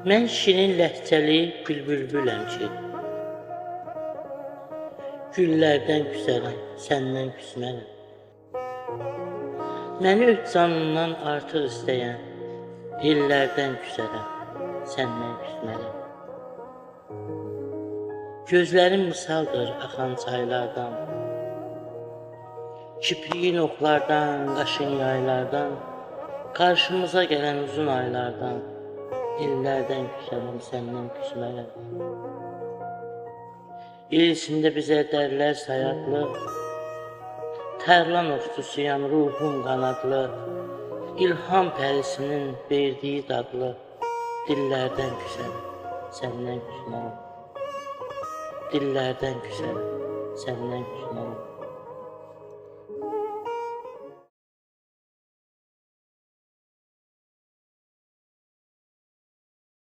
Mən şirin ləhcəli bülbüləm ki, güllərdən küsərəm, səndən küsmərəm. Məni öz canından artıq istəyən, illərdən küsərəm, səndən küsmərəm. Gözlərim misaldır axan çaylardan, kipriyin oxlardan, qaşın yaylardan, qarşımıza gələn uzun aylardan, illərdən küsərəm, səndən küsmərəm. İl içində bizə dərlər sayaqlı, tərlan ovçusuyam, ruhum qanadlı, İlham pərisinin verdiyi dadlı, dillərdən küsərəm, səndən küsmərəm. Dillərdən küsərəm, səndən küsmərəm.